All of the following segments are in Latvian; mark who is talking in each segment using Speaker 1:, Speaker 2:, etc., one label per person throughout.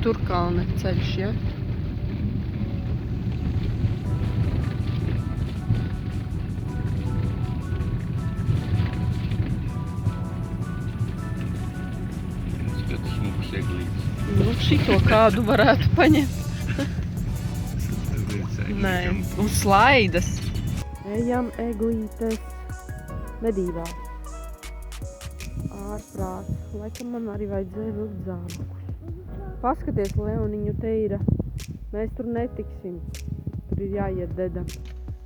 Speaker 1: Turkalne ceļš, ja?
Speaker 2: Skatu smuks eglītis.
Speaker 1: Nu, šito kādu varētu paņemt. Nē, uz slaidas. Ejam eglītes medībā. Ārprāt. Laikam man arī vajadzēja vilkt zābakus. Paskaties, Leoniņu, te ir. Mēs tur netiksim. Tur ir jāiet dedam.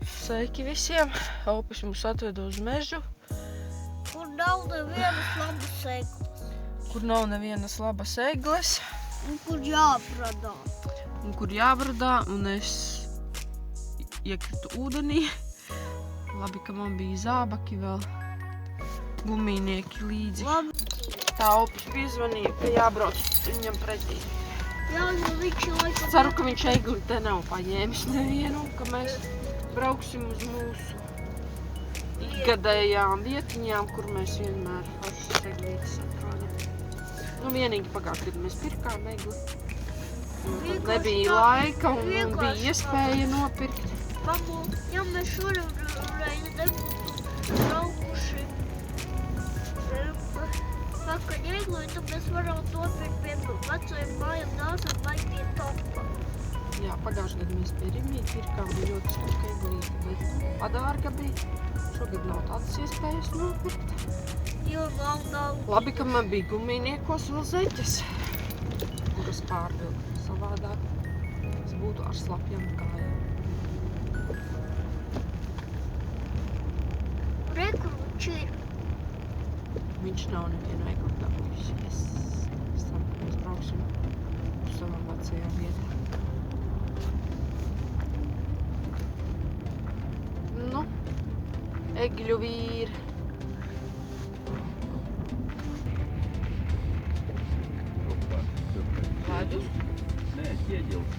Speaker 1: Sveiki visiem. Opis mūs atveda uz mežu.
Speaker 3: Kur nav nevienas labas egles.
Speaker 1: Kur nav nevienas labas egles.
Speaker 3: Un kur jābradā.
Speaker 1: Un es iekritu ūdenī. Labi, ka man bija zābaki vēl. Gumīnieki līdzi.
Speaker 3: Labi.
Speaker 1: Tā Opis piezvanīja, ka jābrauc viņam pretī.
Speaker 3: Jā, jo viņš laikam...
Speaker 1: Ceru, ka viņš egli te nav paņēmis nevienu, ka mēs brauksim uz mūsu ikgadējām vietiņām, kur mēs vienmēr foršas eglītes atrodam. Nu, vienīgi pagājušajā gadā mēs pirkām egli. Tad nebija laika un bija iespēja nopirkt.
Speaker 3: Mamu, ja mēs šoreiz nebūtu braukuši pakaļ egli, tad mēs varam nopirkt pie vecajiem mājām dāsam vai pie topa.
Speaker 1: Jā, pagājušajā gadā mēs pie Rimīti pirkām, bija ļoti skauka eglīte, bet padārga bija. Šogad nav tādas iespējas nopirkt.
Speaker 3: Jo nav.
Speaker 1: Labi, ka man bija gumīniekos vēl zeķes, kuras pārvilka. Savādāk es būtu ar slapjām kājām.
Speaker 3: Re, kur viņš ir?
Speaker 1: Viņš nav nevienu egli dabūjis. Es ceru, ka mēs brauksim uz savām vecajām vietām. Nu, egļu vīri. Ledus?
Speaker 2: Nē, ķieģelis.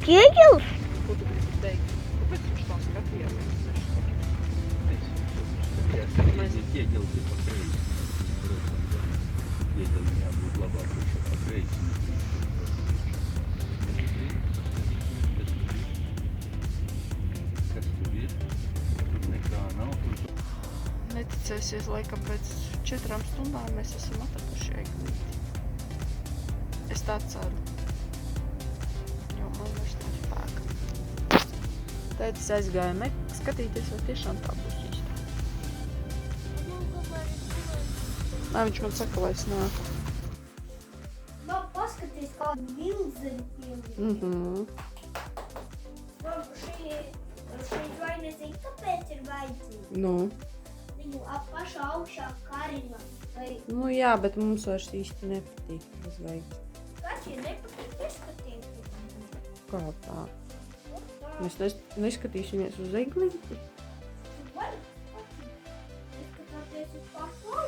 Speaker 3: Ķieģelis?
Speaker 1: Ko tu gribi teikt? Kāpēc viņš tā skatījās?
Speaker 2: Ķieģelis ir pa kreisi. Ķieģelim jābūt labāk priekšā pa kreisi. Kas tur ir? Tur nekā nav.
Speaker 1: Neticēsies, laikam pēc 4 stundām mēs esam atraduši eglīti. Es tā ceru. Jo man vairs nav spēka. Tētis aizgāja skatīties, vai tiešām tā būs īstā. Nē, viņš man saka, lai es nāku.
Speaker 3: Man paskaties, kādu milzeri pielīdz. Man šī vai nezinu, kāpēc ir vajadzīga.
Speaker 1: Nu.
Speaker 3: Viņu pašā augšā karina. Vai
Speaker 1: Nu jā, bet mums vairs īsti nepatīk tas veids.
Speaker 3: kāds ir nepatīk, neskatīties.
Speaker 1: Kā tā? Mēs neskatīsimies uz eglīti.
Speaker 3: Vai patīk? Neskatāties uz pašu